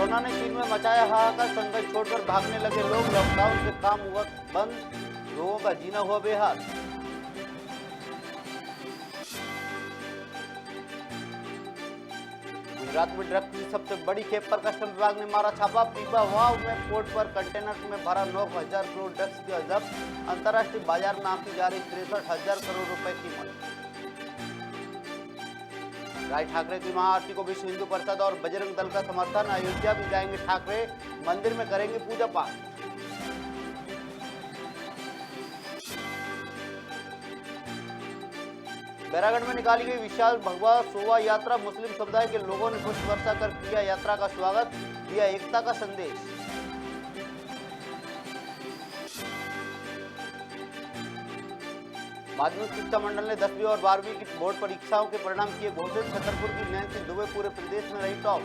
Corona ने चीन में मचाया हाहाकार, संघर्ष छोड़कर भागने लगे लोग, लॉकडाउन से काम हुआ बंद, लोगों का जीना हुआ बेहाल। गुजरात में ड्रग्स की सबसे बड़ी खेप पर कस्टम विभाग ने मारा छापा, पीपा वाव में पोर्ट पर कंटेनर में भरा 9,000 करोड़ ड्रग्स की जब्त, अंतर्राष्ट्रीय बाजार में आंकी जा रही 63,000 करोड़ रुपए कीमत। राज ठाकरे की महाआरती को विश्व हिंदू परिषद और बजरंग दल का समर्थन, अयोध्या भी जाएंगे ठाकरे, मंदिर में करेंगे पूजा पाठ। बैरागढ़ में निकाली गई विशाल भगवा शोभा यात्रा, मुस्लिम समुदाय के लोगों ने पुष्प वर्षा कर किया यात्रा का स्वागत, दिया एकता का संदेश। माध्यमिक शिक्षा मंडल ने 10वीं और 12वीं की बोर्ड परीक्षाओं के परिणाम किए घोषित, छतरपुर की नैन्सी दुबे पूरे प्रदेश में रही टॉप।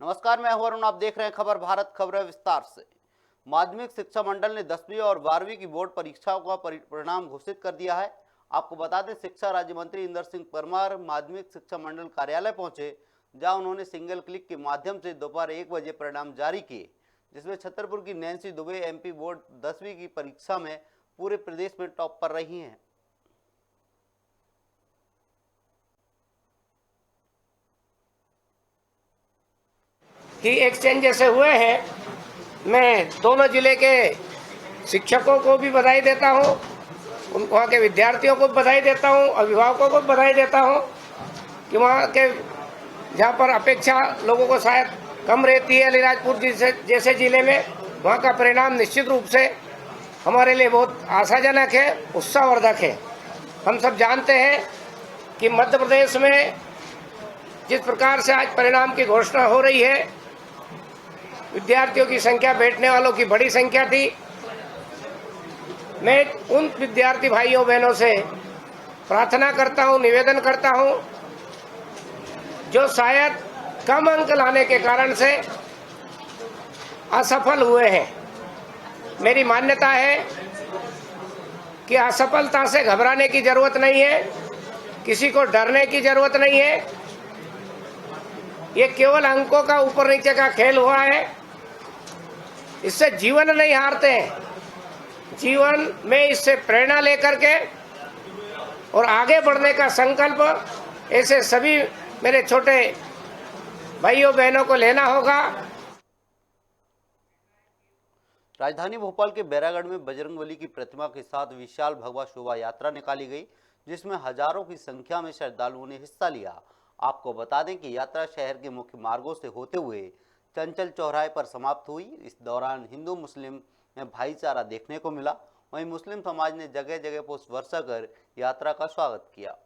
नमस्कार, मैं हूं अरुण, आप देख रहे हैं खबर भारत। खबरें विस्तार से। माध्यमिक शिक्षा मंडल ने 10वीं और 12वीं की बोर्ड परीक्षाओं का परिणाम घोषित कर दिया है। आपको बता दें, शिक्षा राज्य मंत्री इंदर सिंह परमार माध्यमिक शिक्षा मंडल कार्यालय पहुंचे, जहां उन्होंने सिंगल क्लिक के माध्यम से दोपहर 1 बजे परिणाम जारी किए, जिसमें छतरपुर की नैन्सी दुबे एमपी बोर्ड 10वीं की परीक्षा में पूरे प्रदेश में टॉप पर रही हैं। कि एक्सचेंज जैसे हुए हैं, मैं दोनों जिले के शिक्षकों को भी बधाई देता हूं, वहाँ के विद्यार्थियों को भी बधाई देता हूं, अभिभावकों को भी बधाई देता हूं कि वहाँ के जहाँ पर अपेक्षा लोगों को शायद कम रहती है अलीराजपुर जैसे जिले में, वहाँ का परिणाम निश्चित रूप से हमारे लिए बहुत आशाजनक है, उत्साहवर्धक है। हम सब जानते हैं कि मध्य प्रदेश में जिस प्रकार से आज परिणाम की घोषणा हो रही है, विद्यार्थियों की संख्या बैठने वालों की बड़ी संख्या थी। मैं उन विद्यार्थी भाइयों बहनों से प्रार्थना करता हूं, निवेदन करता हूं, जो शायद कम अंक लाने के कारण से असफल हुए हैं। मेरी मान्यता है कि असफलता से घबराने की जरूरत नहीं है, किसी को डरने की जरूरत नहीं है। ये केवल अंकों का ऊपर नीचे का खेल हुआ है, इससे जीवन नहीं हारते हैं। जीवन में इससे प्रेरणा लेकर के और आगे बढ़ने का संकल्प ऐसे सभी मेरे छोटे भाइयों बहनों को लेना होगा। राजधानी भोपाल के बैरागढ़ में बजरंगबली की प्रतिमा के साथ विशाल भगवा शोभा यात्रा निकाली गई, जिसमें हजारों की संख्या में श्रद्धालुओं ने हिस्सा लिया। आपको बता दें कि यात्रा शहर के मुख्य मार्गों से होते हुए चंचल चौराहे पर समाप्त हुई। इस दौरान हिंदू मुस्लिम में भाईचारा देखने को मिला। वहीं मुस्लिम समाज ने जगह जगह पुष्प वर्षा कर यात्रा का स्वागत किया।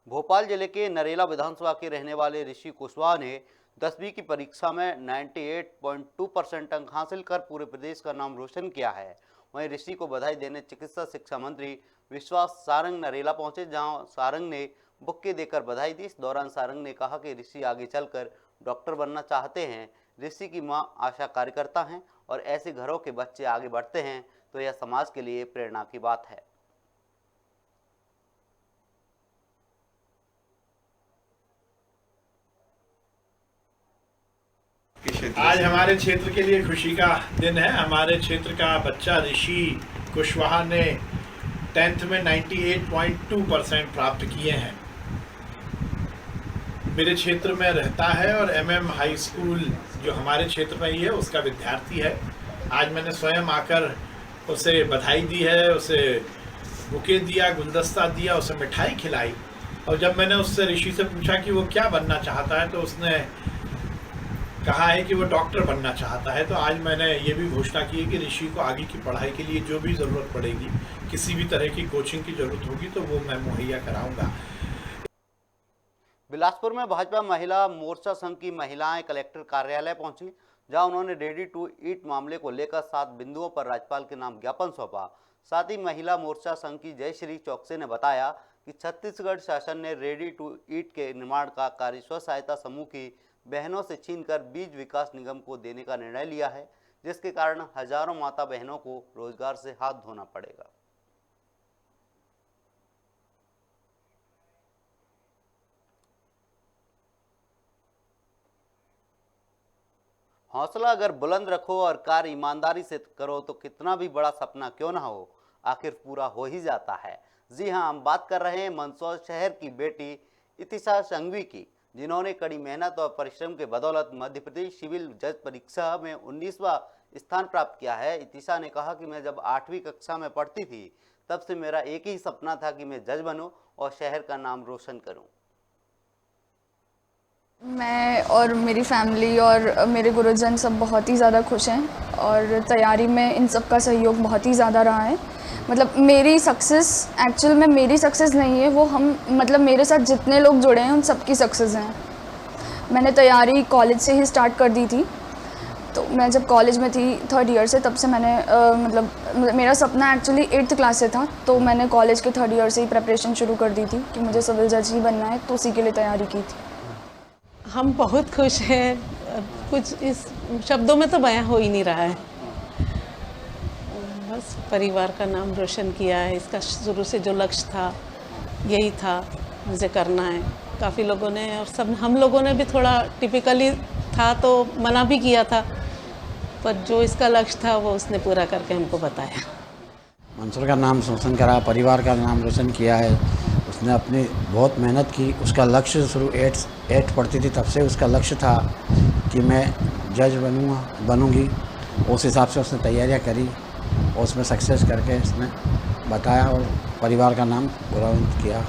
भोपाल जिले के नरेला विधानसभा के रहने वाले ऋषि कुशवाहा ने 10वीं की परीक्षा में 98.2% अंक हासिल कर पूरे प्रदेश का नाम रोशन किया है। वहीं ऋषि को बधाई देने चिकित्सा शिक्षा मंत्री विश्वास सारंग नरेला पहुंचे, जहां सारंग ने बुक्के देकर बधाई दी। इस दौरान सारंग ने कहा कि ऋषि आगे चलकर डॉक्टर बनना चाहते हैं। ऋषि की मां आशा कार्यकर्ता हैं और ऐसे घरों के बच्चे आगे बढ़ते हैं तो यह समाज के लिए प्रेरणा की बात है। आज हमारे क्षेत्र के लिए खुशी का दिन है। हमारे क्षेत्र का बच्चा ऋषि कुशवाहा ने 10th में 98.2% प्राप्त किए हैं। मेरे क्षेत्र में रहता है और MM हाई स्कूल जो हमारे क्षेत्र में ही है उसका विद्यार्थी है। आज मैंने स्वयं आकर उसे बधाई दी है, उसे बुके दिया, गुलदस्ता दिया, उसे मिठाई खिलाई। और जब मैंने उससे ऋषि से पूछा कि वो क्या बनना चाहता है तो उसने कहा है कि वो डॉक्टर बनना चाहता है। तो आज मैंने ये भी घोषणा की है कि ऋषि को आगे की पढ़ाई के लिए जो भी ज़रूरत पड़ेगी, किसी भी तरह की कोचिंग की ज़रूरत होगी तो वो मैं मुहैया कराऊंगा। बिलासपुर में भाजपा महिला मोर्चा संघ की महिलाएं कलेक्टर कार्यालय पहुंची, जहां उन्होंने रेडी टू ईट मामले को लेकर 7 बिंदुओं पर राज्यपाल के नाम ज्ञापन सौंपा। साथ ही महिला मोर्चा संघ की जयश्री चौकसे ने बताया कि छत्तीसगढ़ शासन ने रेडी टू ईट के निर्माण का कार्य स्व सहायता समूह की बहनों से छीनकर बीज विकास निगम को देने का निर्णय लिया है, जिसके कारण हजारों माता बहनों को रोजगार से हाथ धोना पड़ेगा। हौसला अगर बुलंद रखो और कार्य ईमानदारी से करो तो कितना भी बड़ा सपना क्यों ना हो, आखिर पूरा हो ही जाता है। जी हां, हम बात कर रहे हैं मंदसौर शहर की बेटी इतिशा संघवी की, जिन्होंने कड़ी मेहनत और परिश्रम के बदौलत मध्य प्रदेश सिविल जज परीक्षा में 19वां स्थान प्राप्त किया है। इतिशा ने कहा कि मैं जब 8वीं कक्षा में पढ़ती थी तब से मेरा एक ही सपना था कि मैं जज बनूं और शहर का नाम रोशन करूं। मैं और मेरी फैमिली और मेरे गुरुजन सब बहुत ही ज़्यादा खुश हैं और तैयारी में इन सब का सहयोग बहुत ही ज़्यादा रहा है। मतलब मेरी सक्सेस एक्चुअल में मेरी सक्सेस नहीं है, वो हम मतलब मेरे साथ जितने लोग जुड़े हैं उन सब की सक्सेस हैं। मैंने तैयारी कॉलेज से ही स्टार्ट कर दी थी, तो मैं जब कॉलेज में थी 3rd ईयर से, तब से मैंने मतलब मेरा सपना एक्चुअली 8th क्लास से था, तो मैंने कॉलेज के 3rd ईयर से ही प्रिपरेशन शुरू कर दी थी कि मुझे सिविल जज ही बनना है, तो उसी के लिए तैयारी की थी। हम बहुत खुश हैं, कुछ इस शब्दों में तो बयां हो ही नहीं रहा है। बस परिवार का नाम रोशन किया है, इसका शुरू से जो लक्ष्य था यही था, मुझे करना है। काफ़ी लोगों ने और सब हम लोगों ने भी थोड़ा टिपिकली था तो मना भी किया था, पर जो इसका लक्ष्य था वो उसने पूरा करके हमको बताया। मंदसौर का नाम रोशन करा, परिवार का नाम रोशन किया है। उसने अपनी बहुत मेहनत की, उसका लक्ष्य शुरू 8th पढ़ती थी तब से उसका लक्ष्य था कि मैं जज बनूंगी। उस हिसाब से उसने तैयारियां करी और उसमें सक्सेस करके इसने बताया और परिवार का नाम गौरवान्वित किया।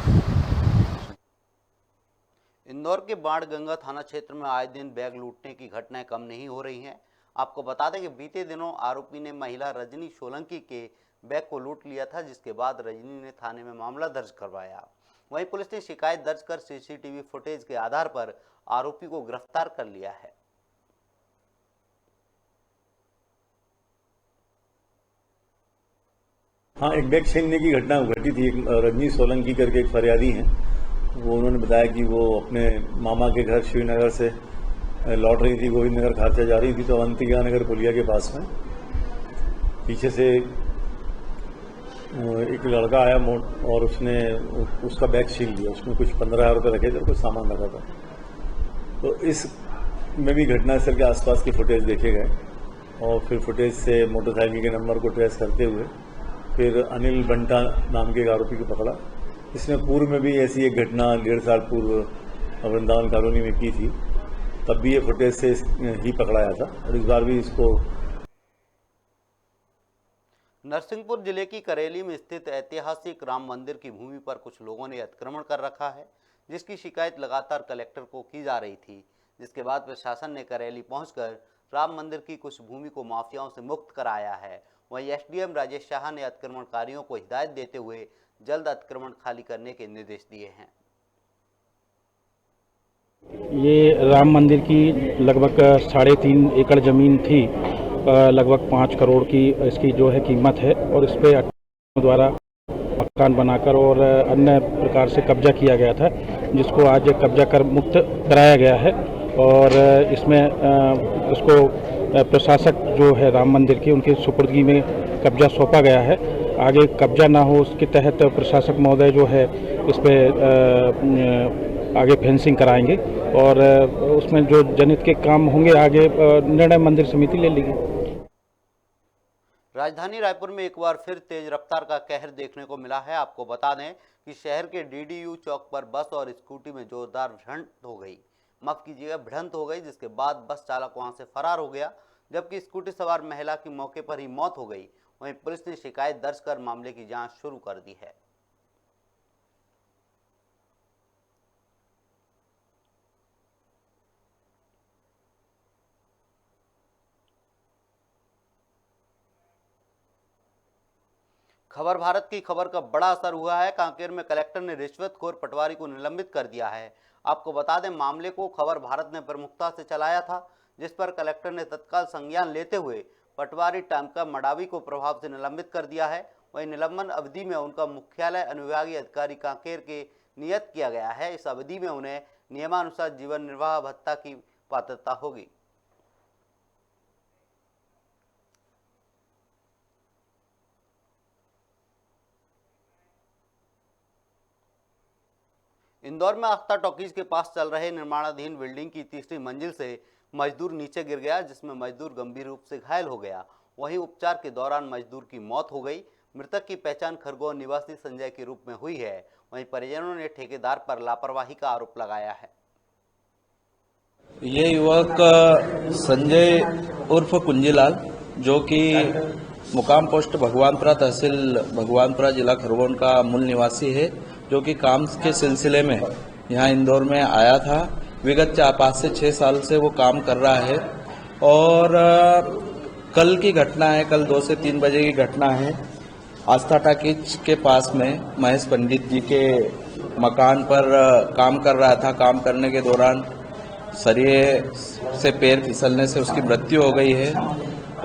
इंदौर के बाणगंगा थाना क्षेत्र में आए दिन बैग लूटने की घटनाएं कम नहीं हो रही हैं। आपको बता दें कि बीते दिनों आरोपी ने महिला रजनी सोलंकी के बैग को लूट लिया था, जिसके बाद रजनी ने थाने में मामला दर्ज करवाया। वहीं पुलिस ने शिकायत दर्ज कर सीसीटीवी फुटेज के आधार पर आरोपी को गिरफ्तार कर लिया है। हाँ, एक बैग छीनने की घटना घटी थी। एक रजनी सोलंकी करके एक फरियादी हैं, वो उन्होंने बताया कि वो अपने मामा के घर शिवनगर से लौट रही थी, गोविंद नगर खारचा जा रही थी, तो अवंतिका नगर पुलिया के पास में पीछे से एक लड़का आया और उसने उसका बैग छीन लिया। उसमें कुछ 15,000 रुपये रखे थे और कुछ सामान रखा था। तो इस में भी घटनास्थल के आसपास के फुटेज देखे गए और फिर फुटेज से मोटरसाइकिल के नंबर को ट्रेस करते हुए फिर अनिल बंटा नाम के एक आरोपी को पकड़ा। इसने पूर्व में भी ऐसी एक घटना 1.5 साल पूर्व वृंदावन कॉलोनी में की थी, तब भी ये फुटेज से ही पकड़ाया था और इस बार भी इसको। नरसिंहपुर जिले की करेली में स्थित ऐतिहासिक राम मंदिर की भूमि पर कुछ लोगों ने अतिक्रमण कर रखा है, जिसकी शिकायत लगातार कलेक्टर को की जा रही थी, जिसके बाद प्रशासन ने करेली पहुंचकर राम मंदिर की कुछ भूमि को माफियाओं से मुक्त कराया है। वहीं एसडीएम राजेश शाह ने अतिक्रमणकारियों को हिदायत देते हुए जल्द अतिक्रमण खाली करने के निर्देश दिए हैं। ये राम मंदिर की लगभग 3.5 एकड़ जमीन थी, लगभग 5 करोड़ की इसकी जो है कीमत है, और इस पे द्वारा मकान बनाकर और अन्य प्रकार से कब्जा किया गया था, जिसको आज कब्जा कर मुक्त कराया गया है। और इसमें इसको प्रशासक जो है राम मंदिर की उनकी सुपुर्दगी में कब्जा सौंपा गया है। आगे कब्जा ना हो उसके तहत प्रशासक महोदय जो है इस पे आगे फेंसिंग कराएंगे और उसमें जो जनहित के काम होंगे आगे निर्णय मंदिर समिति ले लेगी। राजधानी रायपुर में एक बार फिर तेज रफ्तार का कहर देखने को मिला है। आपको बता दें कि शहर के डीडीयू चौक पर बस और स्कूटी में जोरदार भिड़ंत हो गई, जिसके बाद बस चालक वहां से फरार हो गया, जबकि स्कूटी सवार महिला की मौके पर ही मौत हो गई। वहीं पुलिस ने शिकायत दर्ज कर मामले की जांच शुरू कर दी है। खबर भारत की खबर का बड़ा असर हुआ है। कांकेर में कलेक्टर ने रिश्वतखोर पटवारी को निलंबित कर दिया है। आपको बता दें मामले को खबर भारत ने प्रमुखता से चलाया था, जिस पर कलेक्टर ने तत्काल संज्ञान लेते हुए पटवारी टामका मडावी को प्रभाव से निलंबित कर दिया है। वहीं निलंबन अवधि में उनका मुख्यालय अनुविभागीय अधिकारी कांकेर के नियत किया गया है। इस अवधि में उन्हें नियमानुसार जीवन निर्वाह भत्ता की पात्रता होगी। इंदौर में आस्था टॉकीज के पास चल रहे निर्माणाधीन बिल्डिंग की तीसरी मंजिल से मजदूर नीचे गिर गया, जिसमें मजदूर गंभीर रूप से घायल हो गया। वहीं उपचार के दौरान मजदूर की मौत हो गई। मृतक की पहचान खरगोन निवासी संजय के रूप में हुई है। वहीं परिजनों ने ठेकेदार पर लापरवाही का आरोप लगाया है। ये युवक संजय उर्फ कुंजीलाल, जो कि मुकाम पोस्ट भगवानपुरा, तहसील भगवानपुरा, जिला खरगोन का मूल निवासी है, जो कि काम के सिलसिले में यहाँ इंदौर में आया था। विगत 5 से 6 साल से वो काम कर रहा है और कल की घटना है, कल 2 से 3 बजे की घटना है। आस्था टाकीज के पास में महेश पंडित जी के मकान पर काम कर रहा था। काम करने के दौरान सरिये से पैर फिसलने से उसकी मृत्यु हो गई है।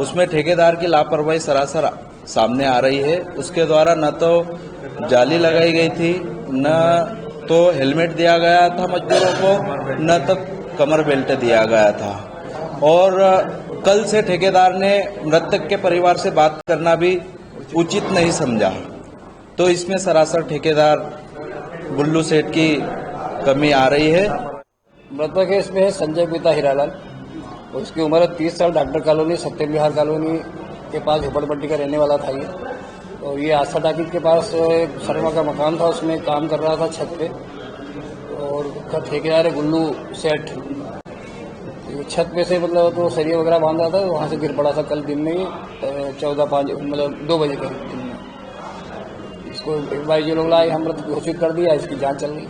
उसमें ठेकेदार की लापरवाही सरासर सामने आ रही है। उसके द्वारा न तो जाली लगाई गई थी, न तो हेलमेट दिया गया था मजदूरों को, न तो कमर बेल्ट दिया गया था। और कल से ठेकेदार ने मृतक के परिवार से बात करना भी उचित नहीं समझा। तो इसमें सरासर ठेकेदार बुल्लू सेठ की कमी आ रही है। मृतक है इसमें संजय पिता हीरालाल, उसकी उम्र 30 साल, डॉक्टर कॉलोनी, सत्य विहार कॉलोनी के पास झोपड़पट्टी का रहने वाला था ये। तो ये आस्था टाकीज के पास एक शर्मा का मकान था, उसमें काम कर रहा था छत पे, और उसका ठेकेदार है गुल्लू सेठ। छत पे से मतलब तो सरिया वगैरह बांध रहा था, वहाँ से गिर पड़ा था कल दिन में ही 14-5 मतलब 2 बजे करीब दिन में। इसको एक बार जो लोग लाए, हम घोषित कर दिया, इसकी जाँच चल रही।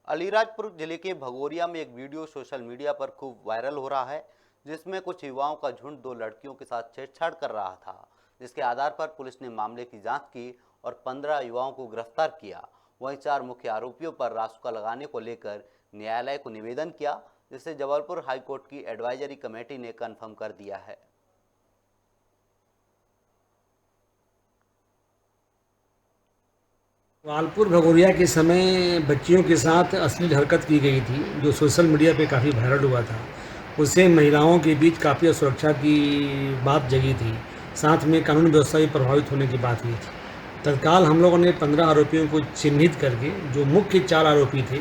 अलीराजपुर जिले के भगोरिया में एक वीडियो सोशल मीडिया पर खूब वायरल हो रहा है, जिसमें कुछ युवाओं का झुंड 2 लड़कियों के साथ छेड़छाड़ कर रहा था, जिसके आधार पर पुलिस ने मामले की जांच की और 15 युवाओं को गिरफ्तार किया। वहीं 4 मुख्य आरोपियों पर रासुका लगाने को लेकर न्यायालय को निवेदन किया, जिसे जबलपुर हाईकोर्ट की एडवाइजरी कमेटी ने कन्फर्म कर दिया है। वालपुर भगोरिया के समय बच्चियों के साथ अश्लील हरकत की गई थी, जो सोशल मीडिया पे काफ़ी वायरल हुआ था। उससे महिलाओं के बीच काफ़ी असुरक्षा की बात जगी थी, साथ में कानून व्यवस्था भी प्रभावित होने की बात हुई थी। तत्काल हम लोगों ने 15 आरोपियों को चिन्हित करके, जो मुख्य 4 आरोपी थे,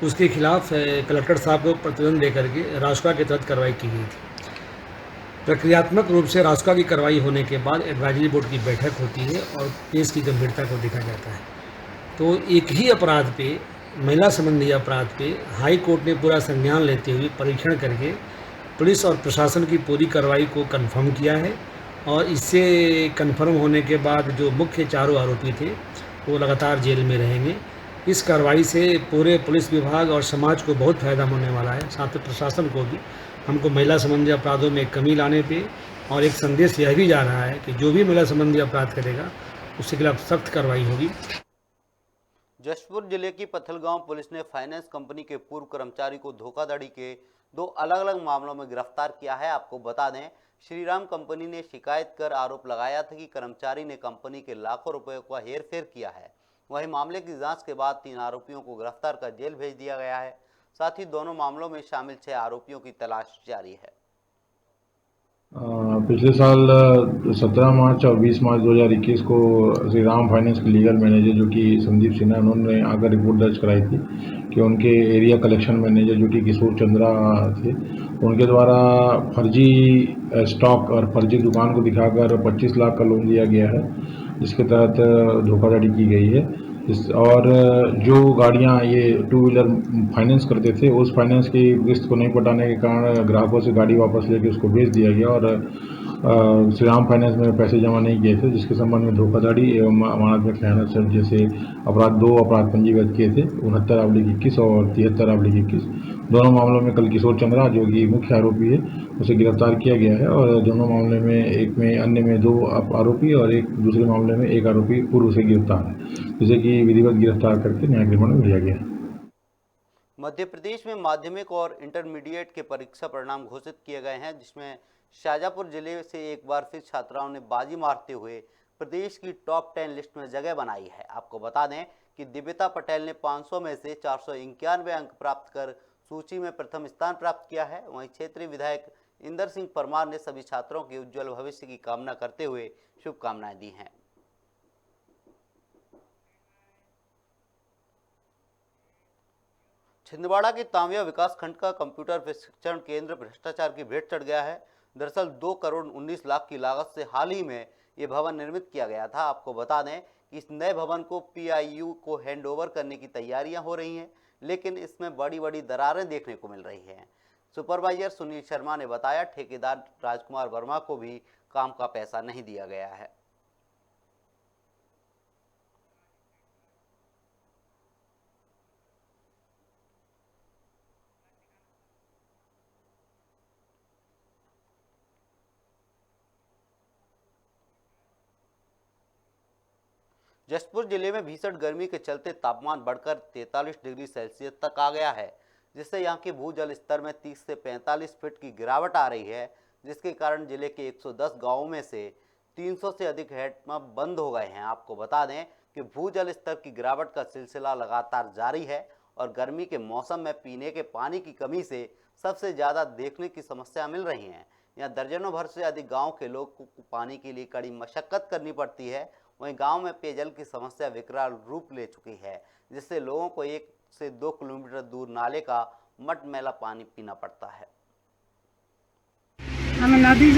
उसके खिलाफ कलेक्टर साहब को प्रतिवेदन दे करके रासुका के तहत कार्रवाई की गई थी। प्रक्रियात्मक रूप से रासुका की कार्रवाई होने के बाद एडवाइजरी बोर्ड की बैठक होती है और केस की गंभीरता को देखा जाता है। तो एक ही अपराध पे, महिला संबंधी अपराध पे, हाई कोर्ट ने पूरा संज्ञान लेते हुए परीक्षण करके पुलिस और प्रशासन की पूरी कार्रवाई को कंफर्म किया है। और इससे कंफर्म होने के बाद जो मुख्य 4 आरोपी थे वो लगातार जेल में रहेंगे। इस कार्रवाई से पूरे पुलिस विभाग और समाज को बहुत फायदा होने वाला है, साथ ही प्रशासन को भी। हमको महिला संबंधी अपराधों में कमी लाने पे और एक संदेश यह भी जा रहा है कि जो भी महिला संबंधी अपराध करेगा उसके खिलाफ सख्त कार्रवाई होगी। जशपुर जिले की पथलगांव पुलिस ने फाइनेंस कंपनी के पूर्व कर्मचारी को धोखाधड़ी के 2 अलग-अलग मामलों में गिरफ्तार किया है। आपको बता दें, श्रीराम कंपनी ने शिकायत कर आरोप लगाया था कि कर्मचारी ने कंपनी के लाखों रुपए का हेरफेर किया है। वहीं मामले की जांच के बाद 3 आरोपियों को गिरफ्तार कर जेल भेज दिया गया है। साथ ही दोनों मामलों में शामिल 6 आरोपियों की तलाश जारी है। पिछले साल 17 मार्च और 20 मार्च 2021 को श्रीराम फाइनेंस के लीगल मैनेजर जो कि संदीप सिन्हा, उन्होंने आकर रिपोर्ट दर्ज कराई थी कि उनके एरिया कलेक्शन मैनेजर जो कि किशोर चंद्रा थे, उनके द्वारा फर्जी स्टॉक और फर्जी दुकान को दिखाकर 25 लाख का लोन दिया गया है, जिसके तहत धोखाधड़ी की गई है। और जो गाड़ियां ये 2 व्हीलर फाइनेंस करते थे, उस फाइनेंस की किस्त को नहीं पटाने के कारण ग्राहकों से गाड़ी वापस लेके उसको बेच दिया गया और श्रीराम फाइनेंस में पैसे जमा नहीं किए थे, जिसके संबंध में धोखाधड़ी एवं अमानत में खयानत से जैसे अपराध 2 अपराध पंजीबद्ध किए थे, 69/21 और 73/21। दोनों मामलों में कल किशोर चंद्रा जो कि मुख्य आरोपी है, उसे गिरफ्तार किया गया है। और दोनों मामले में, एक में अन्य में 2 आरोपी और एक दूसरे मामले में 1 आरोपी पूर्व से गिरफ्तार है, जिसे कि विधिवत गिरफ्तार करके न्यायिक रिमांड में भेजा गया। मध्य प्रदेश में माध्यमिक और इंटरमीडिएट के परीक्षा परिणाम घोषित किए गए हैं, जिसमें शाजापुर जिले से एक बार फिर छात्राओं ने बाजी मारते हुए प्रदेश की टॉप 10 लिस्ट में जगह बनाई है। आपको बता दें कि दिव्यता पटेल ने 500 में से 491 अंक प्राप्त कर सूची में प्रथम स्थान प्राप्त किया है। वहीं क्षेत्रीय विधायक इंदर सिंह परमार ने सभी छात्रों के उज्जवल भविष्य की कामना करते हुए शुभकामनाएं दी हैं। छिंदवाड़ा के तांविया विकासखंड का कंप्यूटर प्रशिक्षण केंद्र भ्रष्टाचार की भेंट चढ़ गया है। दरअसल 2 करोड़ 19 लाख की लागत से हाल ही में ये भवन निर्मित किया गया था। आपको बता दें कि इस नए भवन को PIU को हैंडओवर करने की तैयारियां हो रही हैं, लेकिन इसमें बड़ी बड़ी दरारें देखने को मिल रही हैं। सुपरवाइजर सुनील शर्मा ने बताया, ठेकेदार राजकुमार वर्मा को भी काम का पैसा नहीं दिया गया है। जशपुर जिले में भीषण गर्मी के चलते तापमान बढ़कर 43 डिग्री सेल्सियस तक आ गया है, जिससे यहां के भूजल स्तर में 30 से 45 फीट की गिरावट आ रही है, जिसके कारण जिले के 110 गांवों में से 300 से अधिक हैंडपंप बंद हो गए हैं। आपको बता दें कि भूजल स्तर की गिरावट का सिलसिला लगातार जारी है और गर्मी के मौसम में पीने के पानी की कमी से सबसे ज़्यादा देखने की समस्या मिल रही हैं। यहाँ दर्जनों भर से अधिक गाँव के लोग को पानी के लिए कड़ी मशक्कत करनी पड़ती है। वहीं गांव में पेयजल की समस्या विकराल रूप ले चुकी है, जिससे लोगों को 1 से 2 किलोमीटर दूर नाले का मटमैला पानी पीना पड़ता है। हमें नदी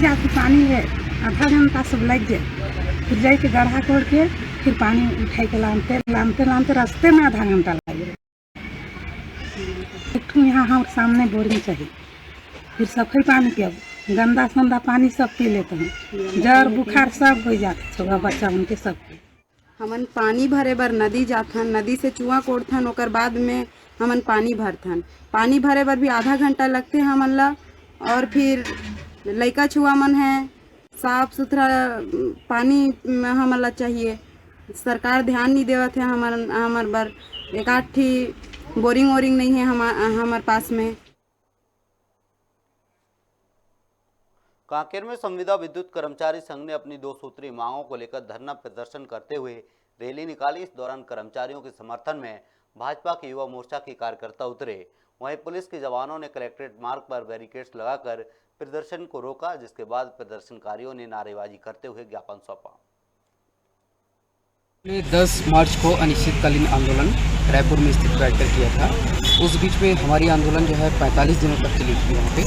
जाके पानी है, आधा घंटा सब लग गया, फिर जाके गड्ढा खोद के फिर पानी उठा के लामते रास्ते में आधा घंटा लग गया। एक यहाँ हमारे सामने बोरिंग चाहिए, फिर सफाई पानी पिया, गंदा संदा पानी सब पी लेते हैं, जर बुखार सब हो जाते छोटा बच्चा उनके सब। हमन पानी भरे बर नदी जाथन, नदी से चुआ कोड़थन, ओकर बाद में हमन पानी भरथन। पानी भरे बर भी आधा घंटा लगते हमन ला, और फिर लइका छुआ मन है, साफ सुथरा पानी हमन ला चाहिए। सरकार ध्यान नहीं देवत है हमार बर। एक आठ ठी बोरिंग वोरिंग नहीं है हमार पास में। कांकेर में संविदा विद्युत कर्मचारी संघ ने अपनी 2 सूत्रीय मांगों को लेकर धरना प्रदर्शन करते हुए रैली निकाली। इस दौरान कर्मचारियों के समर्थन में भाजपा के युवा मोर्चा के कार्यकर्ता उतरे। वहीं पुलिस के जवानों ने कलेक्ट्रेट मार्ग पर बैरिकेड्स लगाकर प्रदर्शन को रोका, जिसके बाद प्रदर्शनकारियों ने नारेबाजी करते हुए ज्ञापन सौंपा। 10 मार्च को अनिश्चितकालीन आंदोलन रायपुर में स्थित बैठकर किया था। उस बीच में हमारी आंदोलन जो है 45 दिनों तक चली थी वहाँ पे,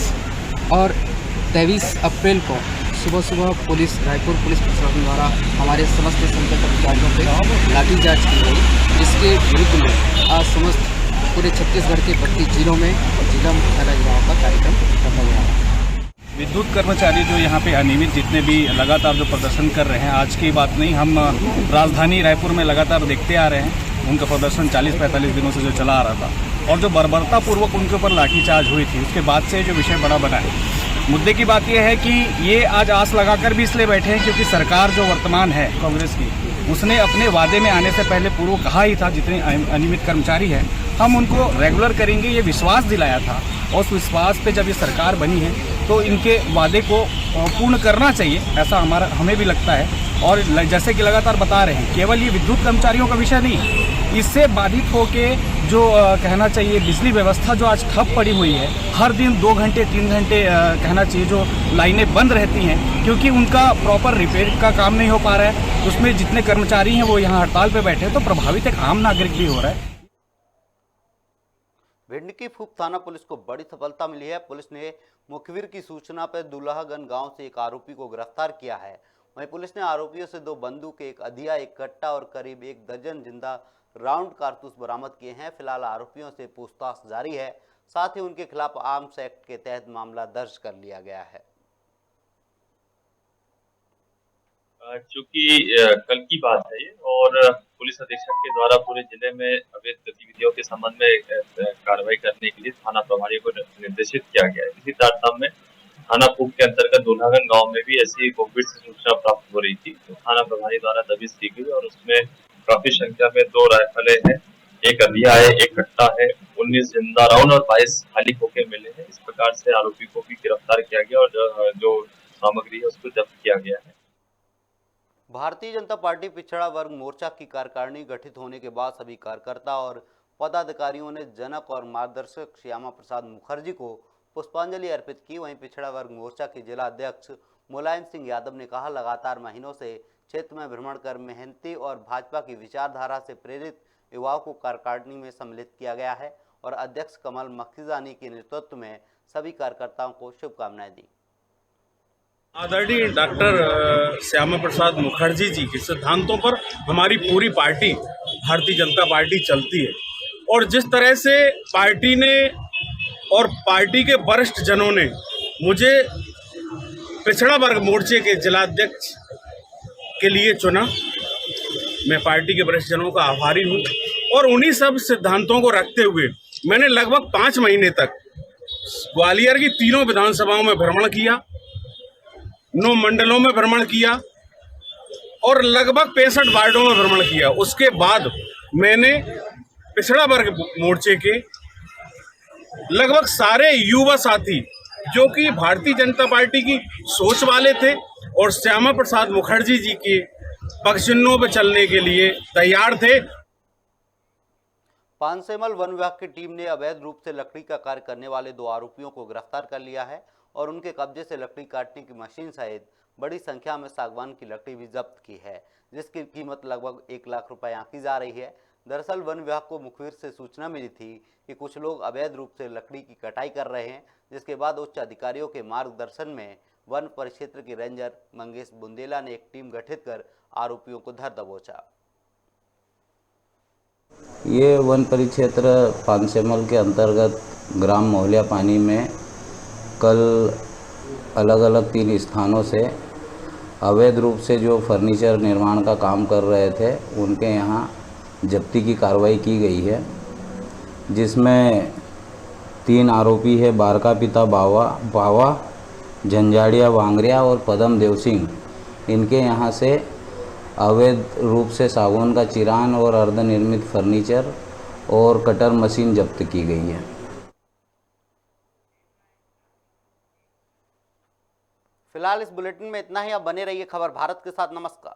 और 23 अप्रैल को सुबह रायपुर पुलिस प्रशासन द्वारा हमारे समस्त संघ कर्मचारियों पे लाठीचार्ज की गई, जिसके विरुद्ध में आज समस्त पूरे छत्तीसगढ़ के 32 जिलों में जिला मुख्यालय युवाओं का कार्यक्रम रखा गया है। विद्युत कर्मचारी जो यहाँ पे अनियमित जितने भी लगातार जो प्रदर्शन कर रहे हैं, आज की बात नहीं, हम राजधानी रायपुर में लगातार देखते आ रहे हैं। उनका प्रदर्शन 40-45 दिनों से जो चला आ रहा था, और जो बर्बरतापूर्वक उनके ऊपर लाठीचार्ज हुई थी, उसके बाद से जो विषय बड़ा बना है। मुद्दे की बात यह है कि ये आज आस लगाकर भी इसलिए बैठे हैं क्योंकि सरकार जो वर्तमान है कांग्रेस की, उसने अपने वादे में आने से पहले पूर्व कहा ही था जितने अनियमित कर्मचारी हैं हम उनको रेगुलर करेंगे, ये विश्वास दिलाया था। और उस विश्वास पे जब ये सरकार बनी है तो इनके वादे को पूर्ण करना चाहिए, ऐसा हमें भी लगता है। और जैसे कि लगातार बता रहे हैं, केवल ये विद्युत कर्मचारियों का विषय नहीं, इससे बाधित होके जो कहना चाहिए बिजली व्यवस्था जो आज ठप पड़ी हुई है, हर दिन 2 घंटे 3 घंटे कहना चाहिए जो लाइनें बंद रहती हैं क्योंकि उनका प्रॉपर रिपेयर का काम नहीं हो पा रहा है। उसमें जितने कर्मचारी हैं वो यहाँ हड़ताल पे बैठे हैं, तो प्रभावित एक आम नागरिक भी हो रहा है। भिंड की फूप थाना पुलिस को बड़ी सफलता मिली है। पुलिस ने मुखबिर की सूचना पर दुल्हागन गांव से एक आरोपी को गिरफ्तार किया है। वहीं पुलिस ने आरोपियों से 2 बंदूक, एक अधिया, एक कट्टा और करीब 1 दर्जन जिंदा राउंड कारतूस बरामद किए हैं। फिलहाल आरोपियों से पूछताछ जारी है, साथ ही उनके खिलाफ आर्म्स एक्ट के तहत मामला दर्ज कर लिया गया है। चूंकि कल की बात है ये, और पुलिस अधीक्षक के द्वारा पूरे जिले में अवैध गतिविधियों के संबंध में कार्रवाई करने के लिए थाना प्रभारी को निर्देशित किया गया है। इसी तारतम्य में थाना फूप के अंतर्गत दुल्हागन गांव में भी ऐसी मुखबिर से सूचना प्राप्त हो रही थी, तो थाना प्रभारी द्वारा दबिश दी गई और उसमें काफी संख्या में 2 राइफलें हैं, एक अधिया है, एक कट्टा है, 19 जिंदा राउंड और 22 खाली खोखे मिले हैं। इस प्रकार से आरोपी को भी गिरफ्तार किया गया और जो सामग्री है उसको जब्त किया गया है। भारतीय जनता पार्टी पिछड़ा वर्ग मोर्चा की कार्यकारिणी गठित होने के बाद सभी कार्यकर्ता और पदाधिकारियों ने जनक और मार्गदर्शक श्यामा प्रसाद मुखर्जी को पुष्पांजलि अर्पित की। वहीं पिछड़ा वर्ग मोर्चा के जिला अध्यक्ष मुलायम सिंह यादव ने कहा, लगातार महीनों से क्षेत्र में भ्रमण कर मेहनती और भाजपा की विचारधारा से प्रेरित युवाओं को कार्यकारिणी में सम्मिलित किया गया है और अध्यक्ष कमल मखीजानी के नेतृत्व में सभी कार्यकर्ताओं को शुभकामनाएं दी। आदरणीय डॉक्टर श्यामा प्रसाद मुखर्जी जी के सिद्धांतों पर हमारी पूरी पार्टी भारतीय जनता पार्टी चलती है और जिस तरह से पार्टी ने और पार्टी के वरिष्ठ जनों ने मुझे पिछड़ा वर्ग मोर्चे के जिलाध्यक्ष के लिए चुना, मैं पार्टी के वरिष्ठ जनों का आभारी हूँ और उन्हीं सब सिद्धांतों को रखते हुए मैंने लगभग 5 महीने तक ग्वालियर की तीनों विधानसभाओं में भ्रमण किया, 9 मंडलों में भ्रमण किया और लगभग 65 वार्डों में भ्रमण किया। उसके बाद मैंने पिछड़ा वर्ग मोर्चे के लगभग सारे युवा साथी जो कि भारतीय जनता पार्टी की सोच वाले थे और श्यामा प्रसाद मुखर्जी जी के पगचिह्नों पर चलने के लिए तैयार थे। पानसेमल वन विभाग की टीम ने अवैध रूप से लकड़ी का कार्य करने वाले 2 आरोपियों को गिरफ्तार कर लिया है और उनके कब्जे से लकड़ी काटने की मशीन सहित बड़ी संख्या में सागवान की लकड़ी भी जब्त की है, जिसकी कीमत लगभग 1 लाख रुपए आंकी जा रही है। दरअसल वन विभाग को मुखबिर से सूचना मिली थी कि कुछ लोग अवैध रूप से लकड़ी की कटाई कर रहे हैं, जिसके बाद उच्च अधिकारियों के मार्गदर्शन में वन परिक्षेत्र के रेंजर मंगेश बुंदेला ने एक टीम गठित कर आरोपियों को धर दबोचा। ये वन परिक्षेत्र पानसेमल के अंतर्गत ग्राम मोहलिया पानी में कल अलग अलग 3 स्थानों से अवैध रूप से जो फर्नीचर निर्माण का काम कर रहे थे उनके यहाँ जब्ती की कार्रवाई की गई है, जिसमें 3 आरोपी है बारका पिता बावा, झंझाड़िया वांगरिया और पदम देव सिंह। इनके यहाँ से अवैध रूप से सागवान का चिरान और अर्धनिर्मित फर्नीचर और कटर मशीन जब्त की गई है। फिलहाल इस बुलेटिन में इतना ही। आप बने रहिए खबर भारत के साथ। नमस्कार।